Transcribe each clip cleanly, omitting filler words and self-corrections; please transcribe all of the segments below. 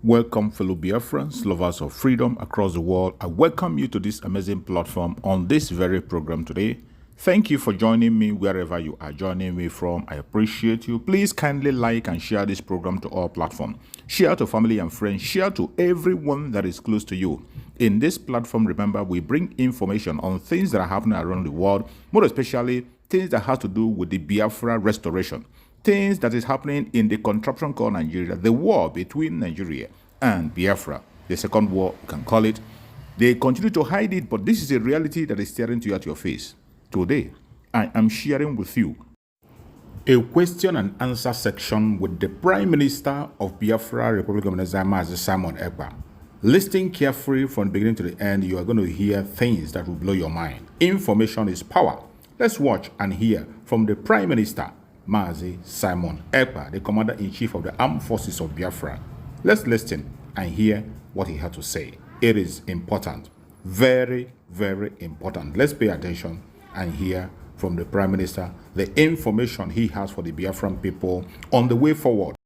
Welcome, fellow Biafrans, lovers of freedom across the world. I welcome you to this amazing platform on this very program today. Thank you for joining me wherever you are joining me from. I appreciate you. Please kindly like and share this program to all platforms. Share to family and friends. Share to everyone that is close to you. In this platform, remember, we bring information on things that are happening around the world, more especially things that have to do with the Biafra restoration. Things that is happening in the contraption called Nigeria, the war between Nigeria and Biafra, the second war, you can call it. They continue to hide it, but this is a reality that is staring to you at your face. Today, I am sharing with you a question and answer section with the Prime Minister of Biafra Republic of Nigeria, Simon Ekpa. Listen carefully from the beginning to the end. You are going to hear things that will blow your mind. Information is power. Let's watch and hear from the Prime Minister, Mazi Simon Ekpa, the Commander-in-Chief of the Armed Forces of Biafra. Let's listen and hear what he had to say. It is important. Very, very important. Let's pay attention and hear from the Prime Minister the information he has for the Biafran people on the way forward.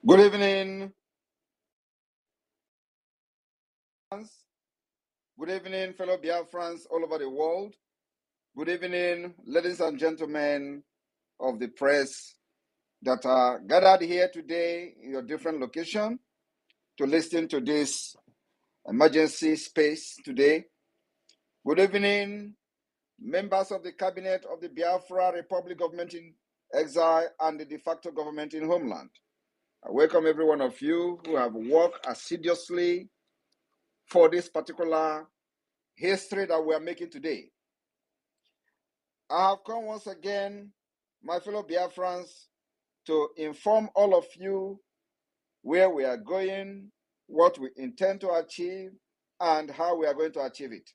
Good evening. Good evening, fellow Biafrans all over the world. Good evening, ladies and gentlemen of the press that are gathered here today in your different location to listen to this emergency space today. Good evening, members of the cabinet of the Biafra Republic government in exile and the de facto government in homeland. I welcome every one of you who have worked assiduously for this particular history that we are making today. I have come once again, my fellow Biafrans, to inform all of you where we are going, what we intend to achieve, and how we are going to achieve it.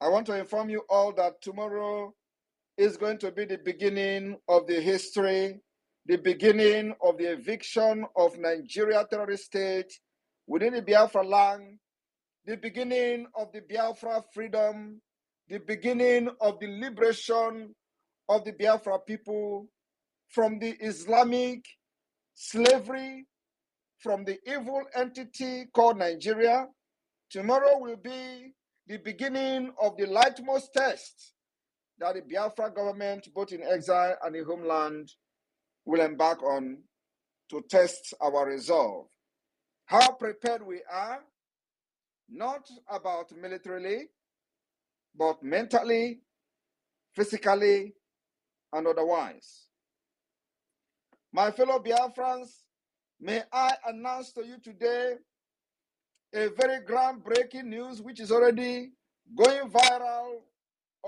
I want to inform you all that tomorrow is going to be the beginning of the history, the beginning of the eviction of Nigeria terrorist state within the Biafra land, the beginning of the Biafra freedom, the beginning of the liberation of the Biafra people from the Islamic slavery, from the evil entity called Nigeria. Tomorrow will be the beginning of the litmus test that the Biafra government, both in exile and in homeland, will embark on to test our resolve. How prepared we are, not about militarily, but mentally, physically, and otherwise. My fellow Biafrans, may I announce to you today a very groundbreaking news which is already going viral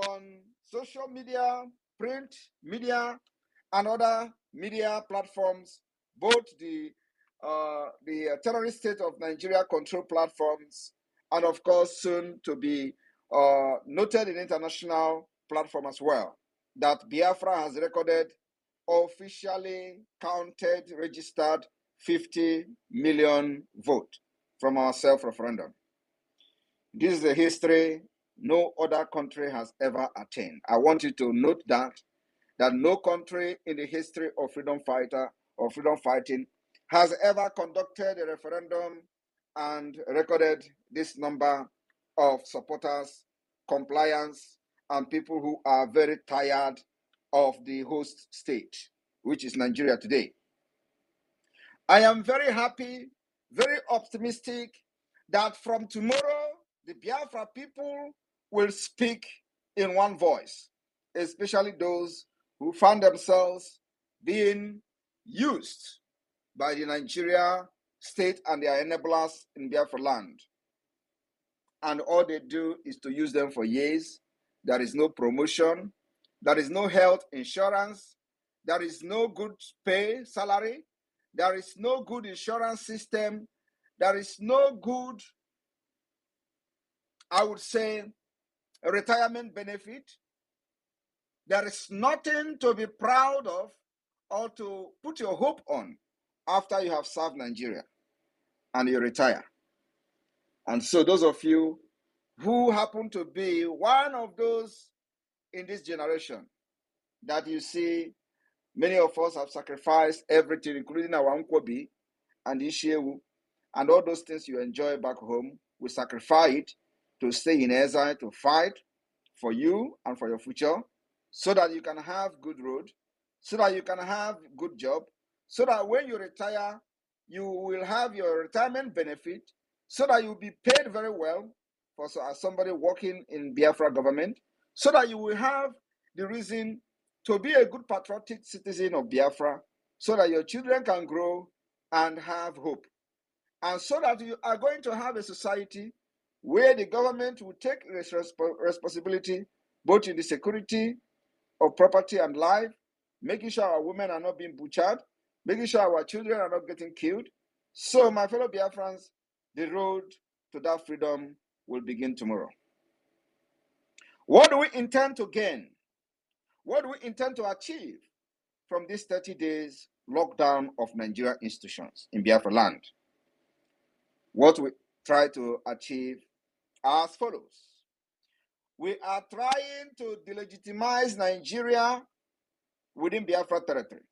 on social media, print media, and other media platforms, both the terrorist state of Nigeria control platforms, and of course soon to be noted in international platform as well, that Biafra has recorded, officially counted, registered 50 million vote from our self-referendum. This is a history no other country has ever attained. I want you to note that no country in the history of freedom fighting has ever conducted a referendum and recorded this number of supporters, compliance, and people who are very tired of the host state, which is Nigeria today. I am very happy, very optimistic that from tomorrow, the Biafra people will speak in one voice, especially those who found themselves being used by the Nigeria state and their enablers in Biafra land. And all they do is to use them for years. There is no promotion. There is no health insurance. There is no good pay, salary. There is no good insurance system. There is no good, I would say, a retirement benefit. There is nothing to be proud of or to put your hope on after you have served Nigeria and you retire. And so those of you who happen to be one of those in this generation that you see Many of us have sacrificed everything, including our Nkwobi and Ishewu, and all those things you enjoy back home. We sacrifice it to stay in exile, to fight for you and for your future, so that you can have good road, so that you can have good job, so that when you retire, you will have your retirement benefit, so that you'll be paid very well for as somebody working in Biafra government, so that you will have the reason to be a good patriotic citizen of Biafra, so that your children can grow and have hope. And so that you are going to have a society where the government will take responsibility both in the security of property and life, making sure our women are not being butchered, making sure our children are not getting killed. So, my fellow Biafrans, the road to that freedom will begin tomorrow. What do we intend to gain? What do we intend to achieve from this 30 days lockdown of Nigeria institutions in Biafra land? What we try to achieve are as follows. We are trying to delegitimize Nigeria within Biafra territory.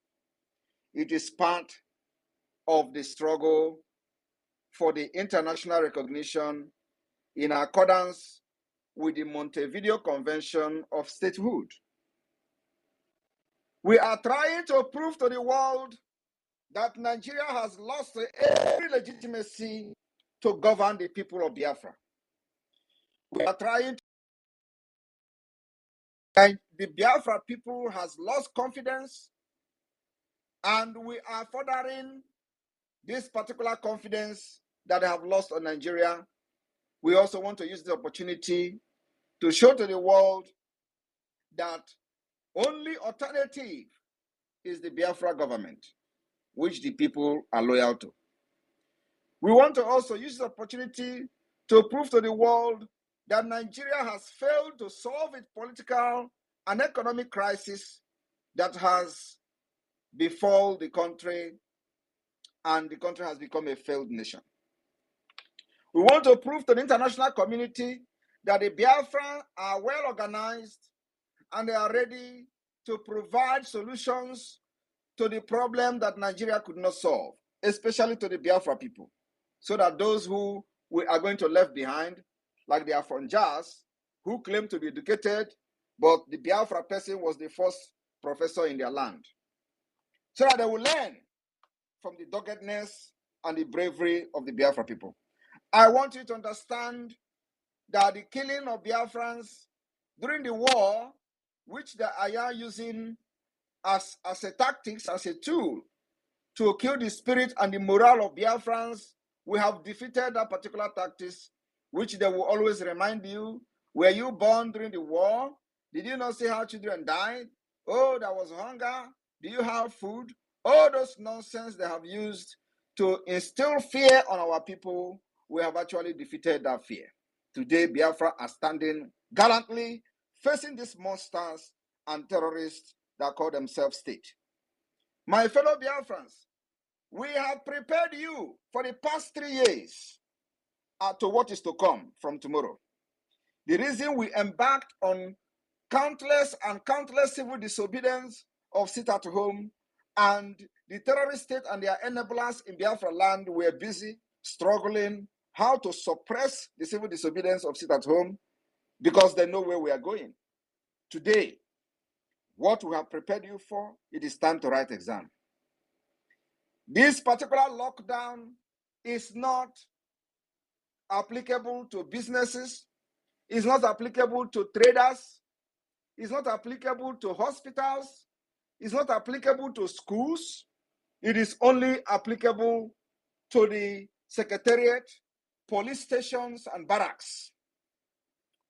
It is part of the struggle for the international recognition in accordance with the Montevideo Convention of Statehood. We are trying to prove to the world that Nigeria has lost every legitimacy to govern the people of Biafra. We are trying to, and the Biafra people has lost confidence, and we are furthering this particular confidence that they have lost on Nigeria. We also want to use the opportunity to show to the world that only alternative is the Biafra government, which the people are loyal to. We want to also use the opportunity to prove to the world that Nigeria has failed to solve its political and economic crisis that has befallen the country, and the country has become a failed nation. We want to prove to the international community that the Biafra are well organized and they are ready to provide solutions to the problem that Nigeria could not solve, especially to the Biafra people, so that those who we are going to leave behind, like the Afronjas, who claim to be educated, but the Biafra person was the first professor in their land, so that they will learn from the doggedness and the bravery of the Biafra people. I want you to understand that the killing of Biafrans during the war, which they are using as a tactics, as a tool to kill the spirit and the morale of Biafrans, we have defeated that particular tactics, which they will always remind you, were you born during the war? Did you not see how children died? Oh, there was hunger. Do you have food? All those nonsense they have used to instill fear on our people, we have actually defeated that fear. Today, Biafra are standing gallantly facing these monsters and terrorists that call themselves state. My fellow Biafrans, we have prepared you for the past 3 years to what is to come from tomorrow. The reason we embarked on countless and countless civil disobedience of sit at home, and the terrorist state and their enablers in Biafra land were busy struggling how to suppress the civil disobedience of sit at home, because they know where we are going. Today, what we have prepared you for, it is time to write exam. This particular lockdown is not applicable to businesses, it's not applicable to traders, it's not applicable to hospitals, it's not applicable to schools. It is only applicable to the secretariat, police stations, and barracks.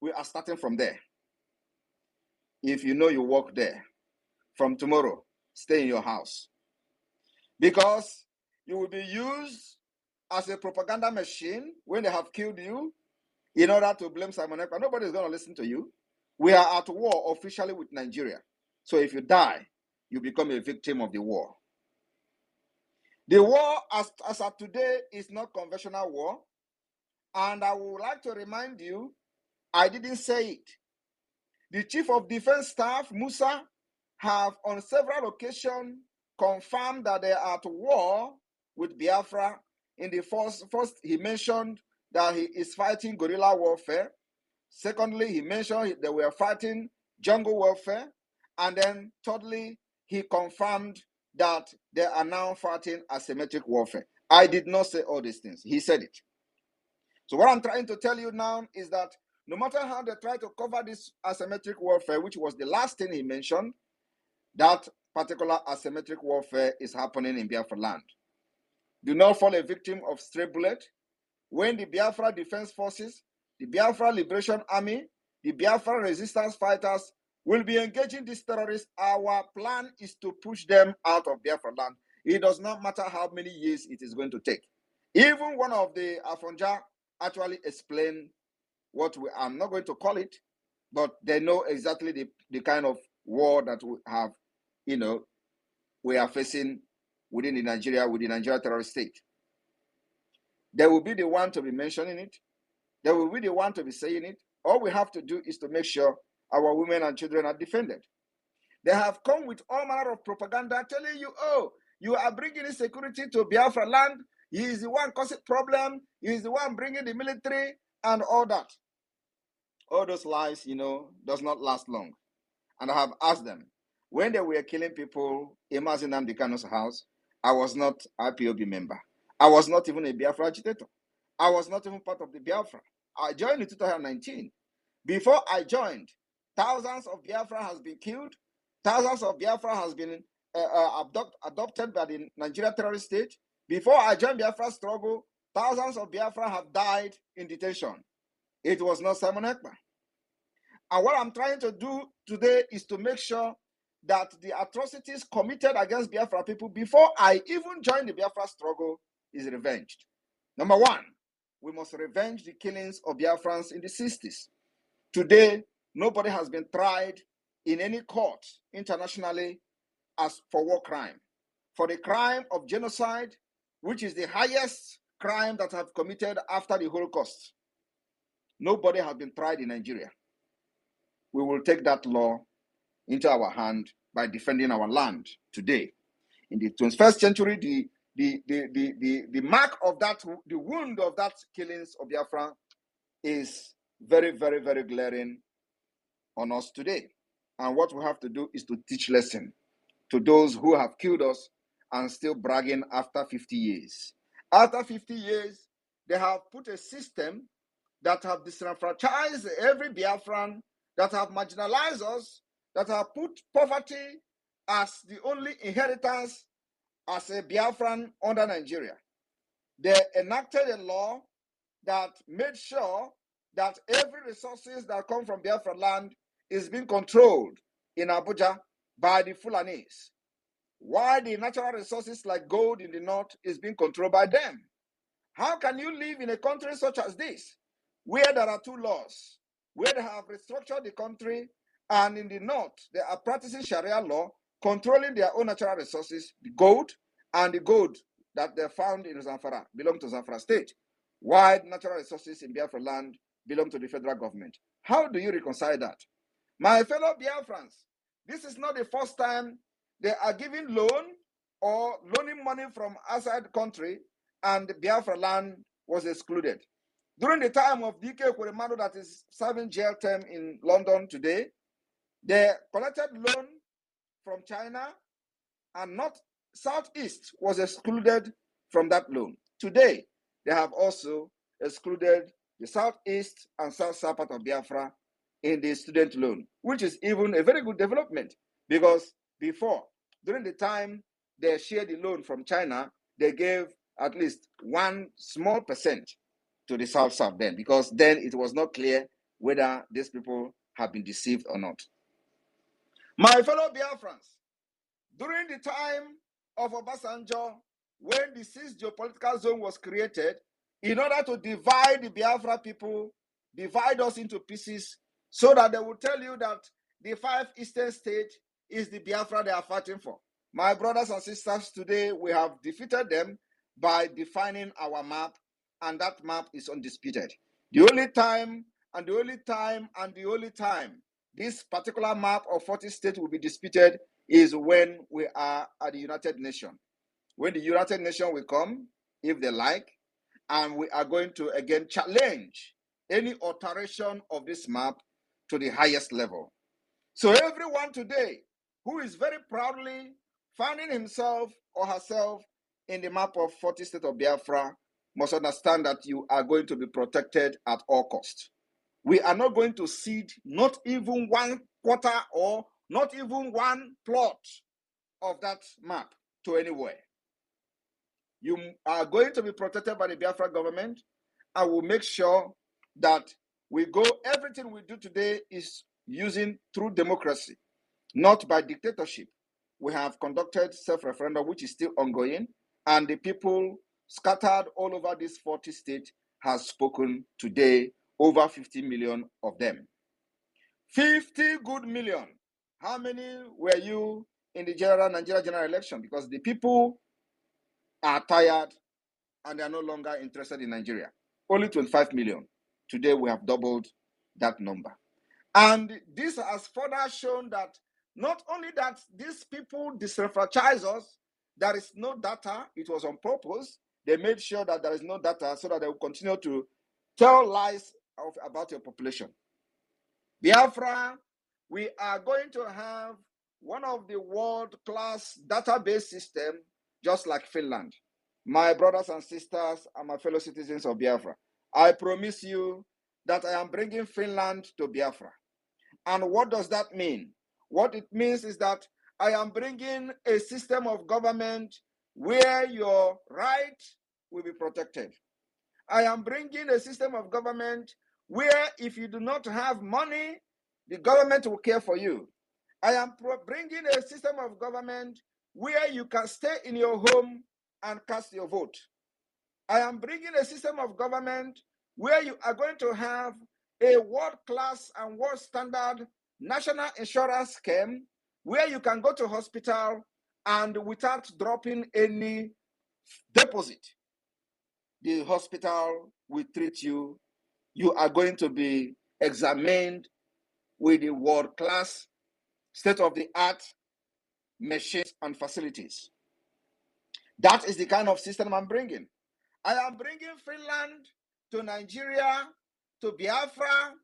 We are starting from there. If you know you work there, from tomorrow, stay in your house, because you will be used as a propaganda machine when they have killed you in order to blame Simon Ekpa. Nobody is going to listen to you. We are at war officially with Nigeria. So if you die, you become a victim of the war. The war as of today is not conventional war. And I would like to remind you, I didn't say it. The Chief of Defense Staff, Musa, have on several occasions confirmed that they are at war with Biafra. In the first he mentioned that he is fighting guerrilla warfare. Secondly, he mentioned they were fighting jungle warfare. And then thirdly, he confirmed that they are now fighting asymmetric warfare. I did not say all these things. He said it. So what I'm trying to tell you now is that no matter how they try to cover this asymmetric warfare, which was the last thing he mentioned, that particular asymmetric warfare is happening in Biafra land. Do not fall a victim of stray bullet. When the Biafra Defense Forces, the Biafra Liberation Army, the Biafra resistance fighters will be engaging these terrorists, our plan is to push them out of Biafra land. It does not matter how many years it is going to take. Even one of the Afonja actually explained what I'm not going to call it, but they know exactly the kind of war that we have, we are facing within the Nigeria terrorist state. They will be the one to be mentioning it. They will be the one to be saying it. All we have to do is to make sure our women and children are defended. They have come with all manner of propaganda telling you, oh, you are bringing insecurity to Biafra land. He is the one causing problem. He is the one bringing the military and all that. All those lies, does not last long. And I have asked them, when they were killing people in Mazi Nnamdi Kanu's house, I was not an IPOB member. I was not even a Biafra agitator. I was not even part of the Biafra. I joined in 2019. Before I joined, thousands of Biafra has been killed. Thousands of Biafra has been adopted by the Nigeria terrorist state. Before I joined Biafra struggle, thousands of Biafra have died in detention. It was not Simon Ekpa. And what I'm trying to do today is to make sure that the atrocities committed against Biafra people before I even joined the Biafra struggle is revenged. Number one, we must revenge the killings of Biafrans in the 60s. Today, nobody has been tried in any court internationally as for war crime. For the crime of genocide, which is the highest crime that have committed after the Holocaust, nobody has been tried in Nigeria. We will take that law into our hand by defending our land today. In the 21st century, the mark of that, the wound of that killings of Biafra is very, very, very glaring on us today. And what we have to do is to teach lesson to those who have killed us and still bragging after 50 years. After 50 years, they have put a system that have disenfranchised every Biafran, that have marginalized us, that have put poverty as the only inheritance as a Biafran under Nigeria. They enacted a law that made sure that every resources that come from Biafra land is being controlled in Abuja by the Fulanis, while the natural resources like gold in the north is being controlled by them. How can you live in a country such as this, where there are two laws, where they have restructured the country, and in the north, they are practicing Sharia law, controlling their own natural resources, the gold, and the gold that they found in Zamfara belong to Zamfara state, while natural resources in Biafra land belong to the federal government. How do you reconcile that? My fellow Biafrans, this is not the first time they are giving loan or loaning money from outside the country and the Biafra land was excluded. During the time of DK Kweremadu that is serving jail term in London today, they collected loan from China and not Southeast was excluded from that loan. Today, they have also excluded the Southeast and South part of Biafra in the student loan, which is even a very good development because before, during the time they shared the loan from China, they gave at least 1 small percent to the South then, because then it was not clear whether these people have been deceived or not. My fellow Biafrans, during the time of Obasanjo, when the 6th geopolitical zone was created, in order to divide the Biafra people, divide us into pieces, so that they will tell you that the 5 eastern states is the Biafra they are fighting for. My brothers and sisters, today we have defeated them by defining our map, and that map is undisputed. The only time this particular map of 40 states will be disputed is when we are at the United Nations. When the United Nations will come, if they like, and we are going to again challenge any alteration of this map to the highest level. So everyone today who is very proudly finding himself or herself in the map of 40 states of Biafra must understand that you are going to be protected at all costs. We are not going to cede not even 1/4 or not even one plot of that map to anywhere. You are going to be protected by the Biafra government. I will make sure that everything we do today is using true democracy, not by dictatorship. We have conducted self-referendum, which is still ongoing, and the people scattered all over these 40 states has spoken today, over 50 million of them. 50 good million. How many were you in the Nigeria general election? Because the people are tired and they are no longer interested in Nigeria. Only 25 million. Today we have doubled that number. And this has further shown that not only that these people disenfranchise us, there is no data. It was on purpose. They made sure that there is no data so that they will continue to tell lies about your population. Biafra, we are going to have one of the world-class database system, just like Finland. My brothers and sisters and my fellow citizens of Biafra, I promise you that I am bringing Finland to Biafra. And what does that mean? What it means is that I am bringing a system of government where your right will be protected. I am bringing a system of government where if you do not have money, the government will care for you. I am bringing a system of government where you can stay in your home and cast your vote. I am bringing a system of government where you are going to have a world-class and world-standard national insurance scheme where you can go to hospital and without dropping any deposit, the hospital will treat you. You are going to be examined with the world-class, state-of-the-art machines and facilities. That is the kind of system I'm bringing. I am bringing Finland to Nigeria, to Biafra,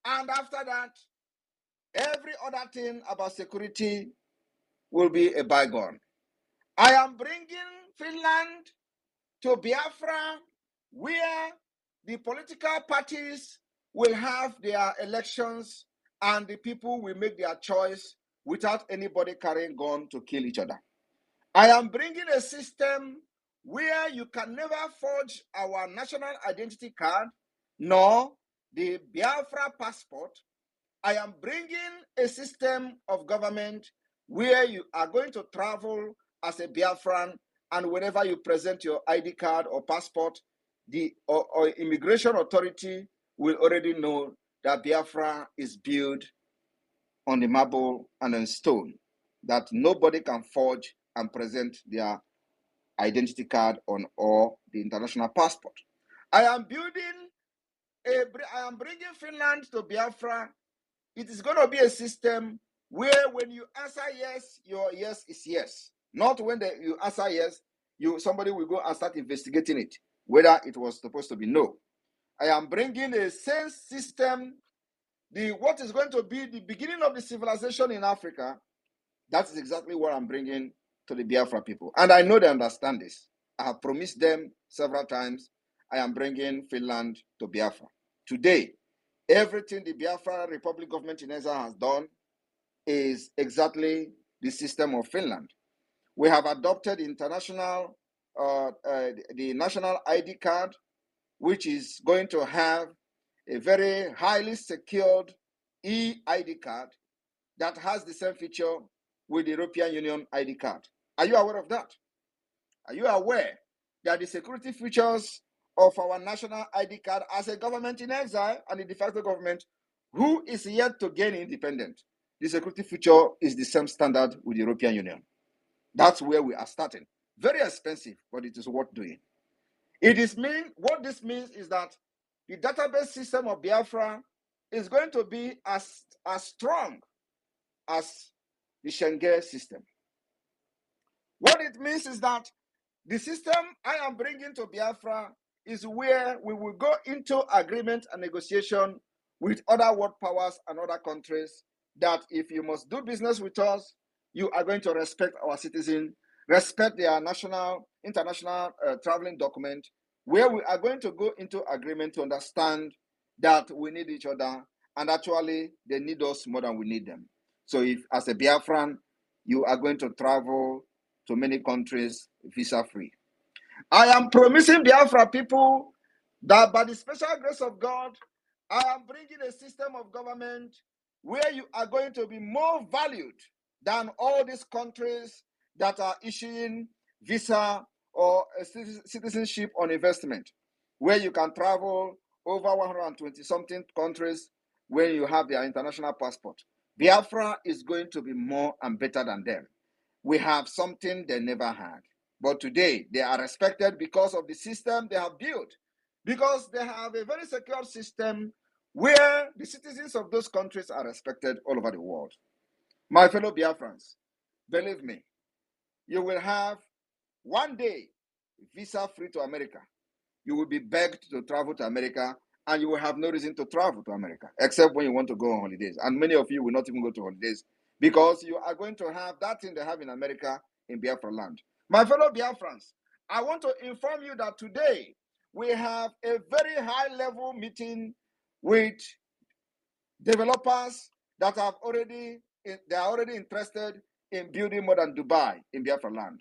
and after that, every other thing about security will be a bygone. I am bringing Finland to Biafra, where the political parties will have their elections and the people will make their choice without anybody carrying gun to kill each other. I am bringing a system where you can never forge our national identity card nor the Biafra passport. I am bringing a system of government where you are going to travel as a Biafran, and whenever you present your ID card or passport, the or immigration authority will already know that Biafra is built on the marble and on stone, that nobody can forge and present their identity card on or the international passport. I am bringing Finland to Biafra. It is going to be a system where when you answer yes, your yes is yes. Not when you answer yes, somebody will go and start investigating it, whether it was supposed to be no. I am bringing a sense system, what is going to be the beginning of the civilization in Africa. That is exactly what I'm bringing to the Biafra people. And I know they understand this. I have promised them several times I am bringing Finland to Biafra. Today, everything the Biafra Republic government in Ezra has done is exactly the system of Finland. We have adopted the national ID card, which is going to have a very highly secured e-ID card that has the same feature with the European Union ID card. Are you aware of that? Are you aware that the security features of our national ID card as a government in exile and the de facto government who is yet to gain independence, the security feature is the same standard with the European Union? That's where we are starting. Very expensive, but it is worth doing. What this means is that the database system of Biafra is going to be as strong as the Schengen system. What it means is that the system I am bringing to Biafra is where we will go into agreement and negotiation with other world powers and other countries that if you must do business with us, you are going to respect our citizens, respect their international traveling document, where we are going to go into agreement to understand that we need each other, and actually they need us more than we need them. So if, as a Biafran, you are going to travel to many countries visa-free. I am promising Biafra people that by the special grace of God, I am bringing a system of government where you are going to be more valued than all these countries that are issuing visa or citizenship on investment, where you can travel over 120 something countries when you have their international passport. Biafra is going to be more and better than them. We have something they never had. But today, they are respected because of the system they have built, because they have a very secure system where the citizens of those countries are respected all over the world. My fellow Biafrans, believe me, you will have one day visa-free to America. You will be begged to travel to America, and you will have no reason to travel to America, except when you want to go on holidays. And many of you will not even go to holidays because you are going to have that thing they have in America in Biafra land. My fellow Biafrans, I want to inform you that today we have a very high-level meeting with developers that are already interested in building more than Dubai in Biafra land.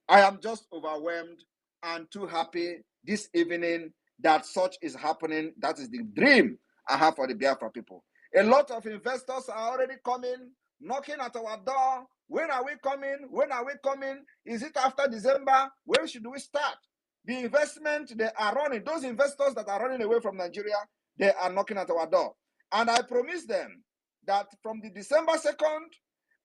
I am just overwhelmed and too happy this evening that such is happening. That is the dream I have for the Biafra people. A lot of investors are already coming, knocking at our door. When are we coming? When are we coming? Is it after December? When should we start? The investment they are running, those investors that are running away from Nigeria, they are knocking at our door. And I promise them that from the December 2nd,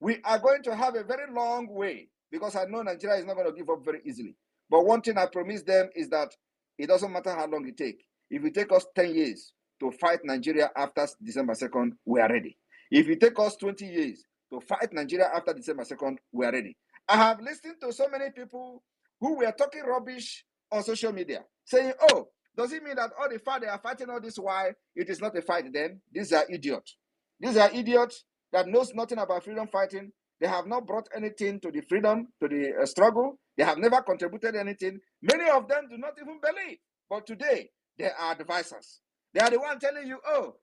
we are going to have a very long way, because I know Nigeria is not going to give up very easily. But one thing I promise them is that it doesn't matter how long it takes. If it takes us 10 years to fight Nigeria after December 2nd, we are ready. If it takes us 20 years to fight Nigeria after December 2nd, we are ready. I have listened to so many people who were talking rubbish on social media, saying, oh, does it mean that all the fight they are fighting all this while it is not a fight then? These are idiots. These are idiots that knows nothing about freedom fighting. They have not brought anything to the freedom, to the struggle. They have never contributed anything. Many of them do not even believe. But today, they are advisors. They are the one telling you, oh,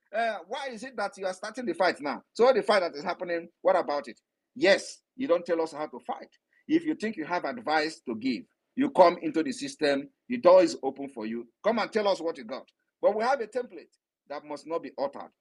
why is it that you are starting the fight now? So the fight that is happening, what about it? Yes, you don't tell us how to fight. If you think you have advice to give, you come into the system, the door is open for you. Come and tell us what you got. But we have a template that must not be altered.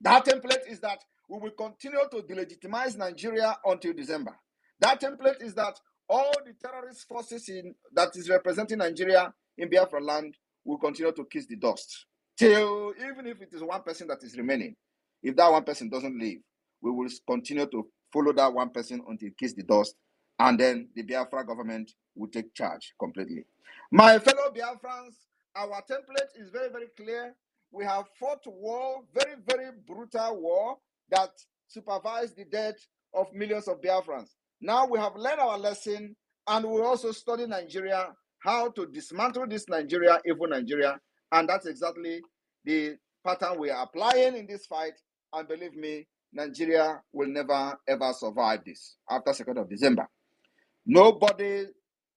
That template is that we will continue to delegitimize Nigeria until December. That template is that all the terrorist forces that is representing Nigeria in Biafra land will continue to kiss the dust. Till, even if it is one person that is remaining, if that one person doesn't leave, we will continue to follow that one person until it kisses the dust, and then the Biafra government will take charge completely. My fellow Biafrans, our template is very, very clear. We have fought war, very, very brutal war that supervised the death of millions of Biafrans. Now we have learned our lesson, and we also study Nigeria, how to dismantle this Nigeria, evil Nigeria, and that's exactly the pattern we are applying in this fight. And believe me, Nigeria will never, ever survive this after 2nd of December. Nobody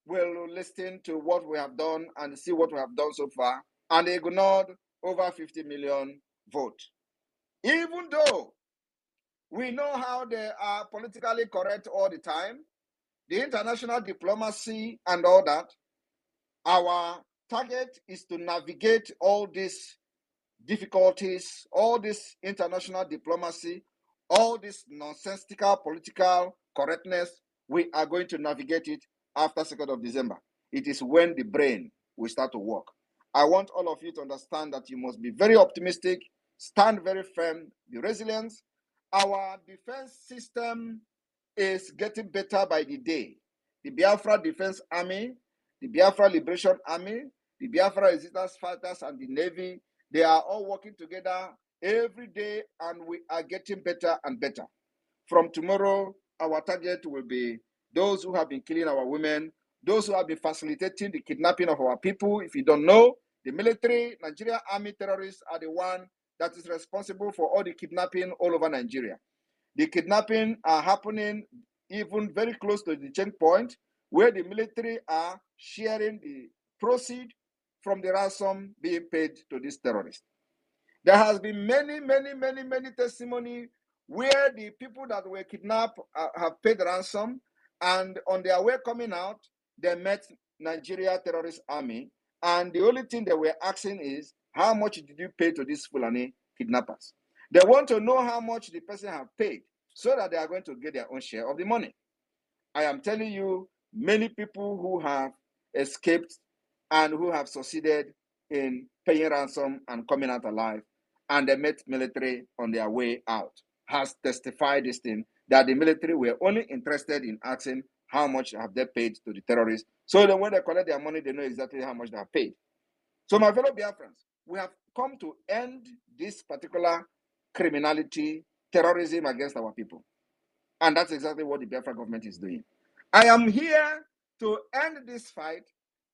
will listen to what we have done and see what we have done so far and ignored over 50 million votes. Even though we know how they are politically correct all the time, the international diplomacy and all that, our target is to navigate all these difficulties, all this international diplomacy, all this nonsensical political correctness. We are going to navigate it after 2nd of December. It is when the brain will start to work. I want all of you to understand that you must be very optimistic, stand very firm, be resilient. Our defense system is getting better by the day. The Biafra Defense Army, the Biafra Liberation Army, the Biafra Resistance Fighters, and the Navy, they are all working together every day, and we are getting better and better. From tomorrow, our target will be those who have been killing our women, those who have been facilitating the kidnapping of our people. If you don't know, the military, Nigeria army terrorists are the one that is responsible for all the kidnapping all over Nigeria. The kidnapping are happening even very close to the checkpoint, where the military are sharing the proceed from the ransom being paid to these terrorists. There has been many testimony where the people that were kidnapped have paid ransom, and on their way coming out, they met Nigeria terrorist army, and the only thing they were asking is, how much did you pay to these Fulani kidnappers? They want to know how much the person have paid so that they are going to get their own share of the money. I am telling you, many people who have escaped and who have succeeded in paying ransom and coming out alive, and they met military on their way out, has testified this thing, that the military were only interested in asking how much have they paid to the terrorists, so that when they collect their money, they know exactly how much they have paid. So my fellow Biafrans, we have come to end this particular criminality, terrorism against our people. And that's exactly what the Biafra government is doing. I am here to end this fight.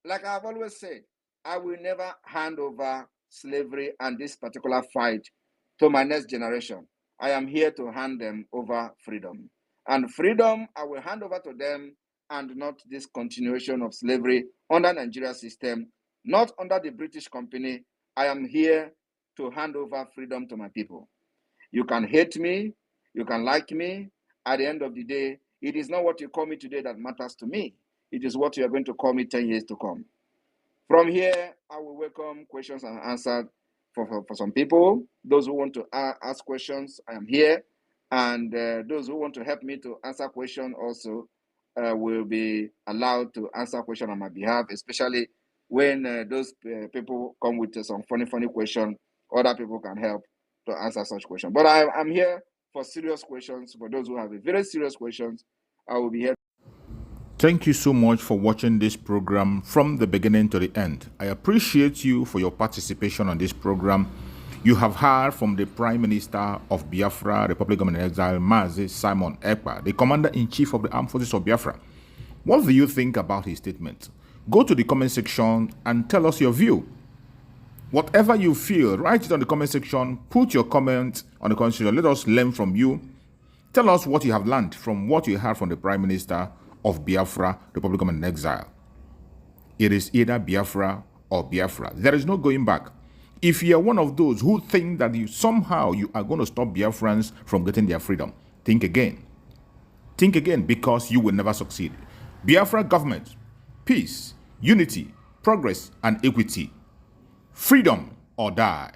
Like I've always said, I will never hand over slavery and this particular fight to my next generation. I am here to hand them over freedom. And freedom, I will hand over to them, and not this continuation of slavery under Nigeria system, not under the British company. I am here to hand over freedom to my people. You can hate me, you can like me. At the end of the day, it is not what you call me today that matters to me. It is what you are going to call me 10 years to come. From here, I will welcome questions and answers for some people. Those who want to ask questions, I am here. And those who want to help me to answer questions also will be allowed to answer questions on my behalf, especially when those people come with some funny questions. Other people can help to answer such questions. But I'm here for serious questions. For those who have a very serious questions, I will be here. Thank you so much for watching this program from the beginning to the end. I appreciate you for your participation on this program. You have heard from the Prime Minister of Biafra, Republic of Exile, Mazi Simon Ekpa, the Commander-in-Chief of the Armed Forces of Biafra. What do you think about his statement? Go to the comment section and tell us your view. Whatever you feel, write it on the comment section. Put your comment on the comment section. Let us learn from you. Tell us what you have learned from what you heard from the Prime Minister of Biafra, Republic of Exile. It is either Biafra or Biafra. There is no going back. If you are one of those who think that somehow you are going to stop Biafrans from getting their freedom, think again. Think again, because you will never succeed. Biafra government, peace, unity, progress, and equity. Freedom or die.